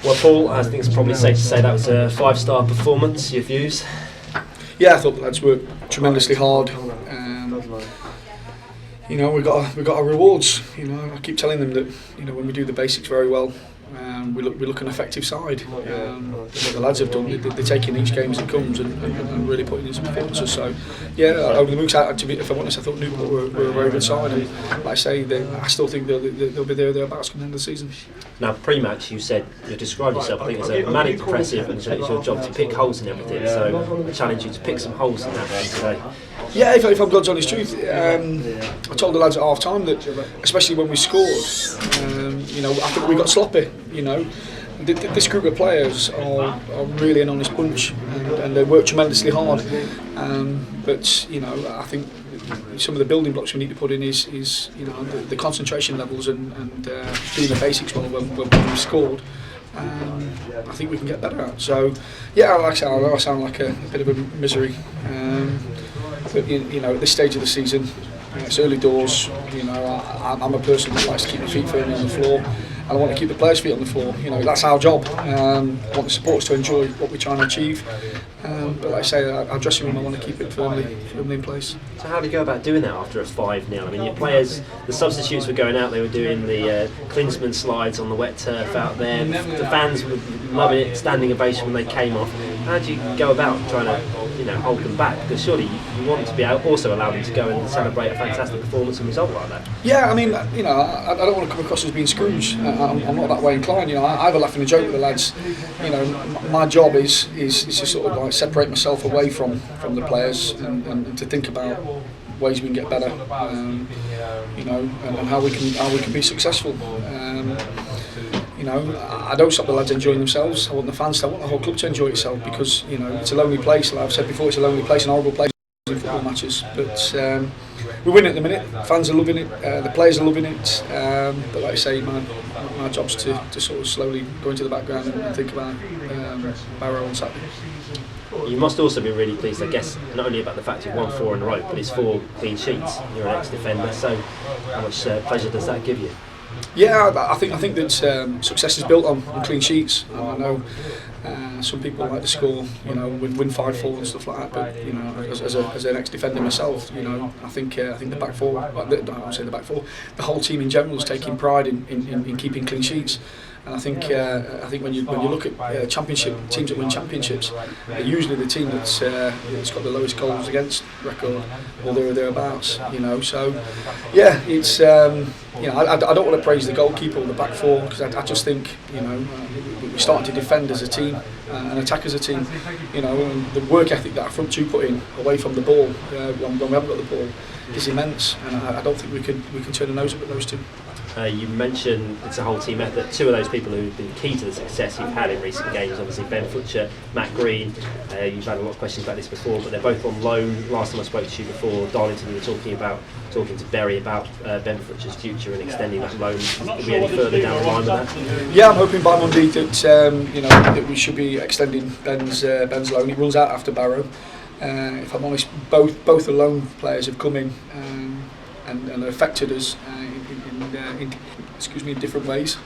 Well, Paul, I think it's probably safe to say that was a 5-star performance. Your views? Yeah, I thought the lads worked tremendously hard. We got our rewards. I keep telling them that when we do the basics very well, we look an effective side. What the lads have done, they're taking each game as it comes and really putting in some performances. So, yeah, over the weeks, if I'm honest, I thought Newport were a very good side, and like I say, I still think they'll be thereabouts coming into the season. Now, pre-match, you said you described yourself, I think, as a manic depressive, and it's your job to pick holes in everything. So, I challenge you to pick some holes in that game today. Yeah, if I'm God's honest truth, I told the lads at half time that, especially when we scored, I think we got sloppy. This group of players are really an honest bunch, and they work tremendously hard. But I think some of the building blocks we need to put in is the concentration levels and doing the basics well when we've scored. I think we can get better at. So, yeah, like I say, I know I sound like a bit of a misery. But at this stage of the season, it's early doors. I'm a person that likes to keep my feet firmly on the floor, and I want to keep the players' feet on the floor. That's our job. I want the supporters to enjoy what we're trying to achieve. But like I say, our dressing room, I want to keep it firmly in place. So how do you go about doing that after a 5-0? I mean, your players, the substitutes were going out, they were doing the Klinsmann slides on the wet turf out there. The fans were loving it, standing ovation when they came off. How do you go about trying to hold them back? Because surely you want to be also allow them to go and celebrate a fantastic performance and result like that. Yeah, I mean, I don't want to come across as being Scrooge. I'm not that way inclined. I have a laugh and a joke with the lads. My job is to sort of like separate myself away from the players and to think about ways we can get better, and how we can be successful. I don't stop the lads enjoying themselves. I want the fans to, I want the whole club to enjoy itself, because it's a lonely place. Like I've said before, it's a lonely place, an horrible place in football matches. But we win at the minute. Fans are loving it. The players are loving it. But like I say, my job's to sort of slowly go into the background and think about Barrow on Saturday. You must also be really pleased, I guess, not only about the fact you've won 4 in a row, but it's 4 clean sheets. You're an ex-defender, so how much pleasure does that give you? Yeah, I think that success is built on clean sheets. I know some people like to score, win 5-4 and stuff like that. But as an ex-defender myself, I think the back four, I won't say the back four, the whole team in general is taking pride in keeping clean sheets. And I think when you look at championship teams that win championships, they're usually the team that's got the lowest goals against record, or thereabouts. So yeah, it's I don't want to praise the goalkeeper or the back four, because I just think we're starting to defend as a team and attack as a team. And the work ethic that our front two put in away from the ball when we haven't got the ball is immense, and I don't think we can turn a nose up at those two. You mentioned it's a whole team effort. 2 of those people who've been key to the success you've had in recent games, obviously Ben Futcher, Matt Green. You've had a lot of questions about this before, but they're both on loan. Last time I spoke to you before Darlington, you were talking to Berry about Ben Futcher's future and extending that loan. Are we any further down the line with that? Yeah, I'm hoping by Monday that that we should be extending Ben's loan. He runs out after Barrow. If I'm honest, both the loan players have come in and affected us in different ways.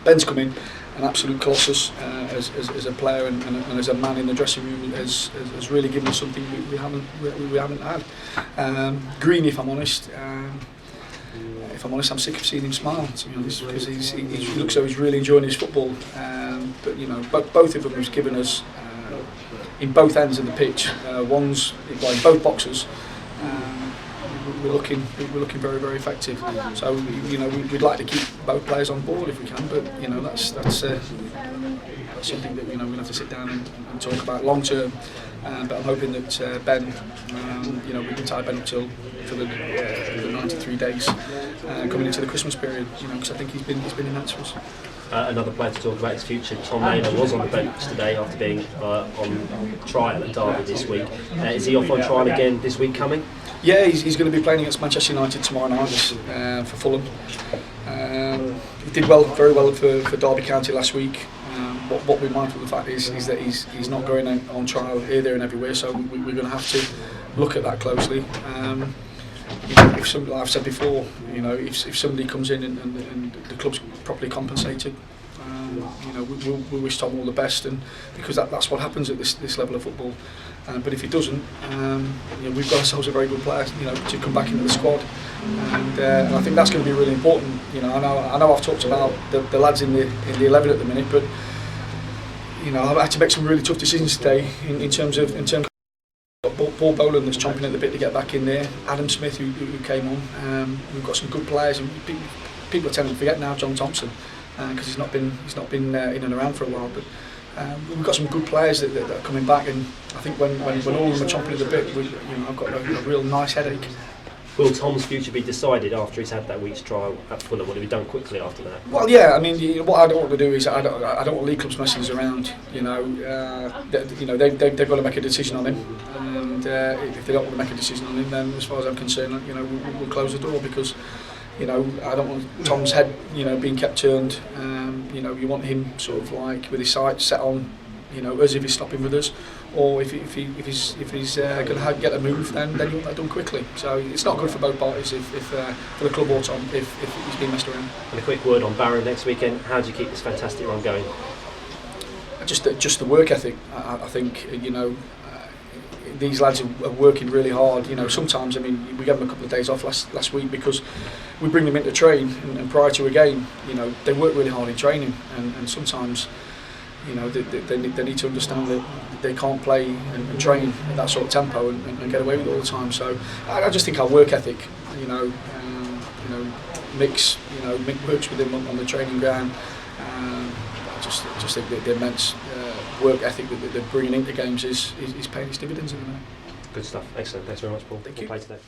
Ben's come in an absolute colossus as a player and as a man in the dressing room, has really given us something we haven't had. Green, if I'm honest, I'm sick of seeing him smile, to be honest, because he looks like he's really enjoying his football. But both of them has given us in both ends of the pitch. One's in both boxes. We're looking very, very effective. So we'd like to keep both players on board if we can, but that's something that we'll have to sit down and talk about long term. But I'm hoping that Ben, we can tie Ben up till for the 93 days coming into the Christmas period. Because I think he's been immense for us. Another player to talk about his future, Tom Naylor, was on the bench today after being on trial at Derby this week. Is he off on trial again this week coming? Yeah, he's going to be playing against Manchester United tomorrow night for Fulham. He did very well for Derby County last week. What we're mindful of the fact is that he's not going on trial here, there and everywhere, so we're going to have to look at that closely. If somebody, like I've said before, if somebody comes in and the club's properly compensated, You know, we wish Tom all the best, and because that's what happens at this level of football. But if he doesn't, you know, we've got ourselves a very good player, you know, to come back into the squad, and I think that's going to be really important. You know, I know I've talked about the lads in the 11 at the minute, but you know, I've had to make some really tough decisions today in terms of Paul Boland that's chomping at the bit to get back in there. Adam Smith who came on. We've got some good players, and people are tending to forget now John Thompson because he's not been in and around for a while. But we've got some good players that are coming back, and I think when all of them are chomping at the bit, you know, I've got a real nice headache. Will Tom's future be decided after he's had that week's trial at Fulham? Will it be done quickly after that? Well, yeah. I mean, you know, what I don't want to do is I don't want league clubs messing us around. You know, they've got to make a decision on him, and if they don't want to make a decision on him, then as far as I'm concerned, you know, we'll close the door, because you know, I don't want Tom's head, you know, being kept turned. You know, you want him sort of like with his sights set on, you know, as if he's stopping with us, or if he's going to get a move, then you want that done quickly. So it's not good for both parties, if for the club or Tom, if he's being messed around. And a quick word on Barrow next weekend. How do you keep this fantastic run going? Just the work ethic. I think, you know, these lads are working really hard. You know, sometimes, I mean, we gave them a couple of days off last week because we bring them in to train, and prior to a game, you know, they work really hard in training, and sometimes, you know, they need to understand that they can't play and train at that sort of tempo and get away with it all the time. So I just think our work ethic, you know, Mick works with him on the training ground. I just think that the immense work ethic that they're bringing into games is paying its dividends at the moment. Good stuff. Excellent. Thanks very much, Paul. Thank you. Well played today.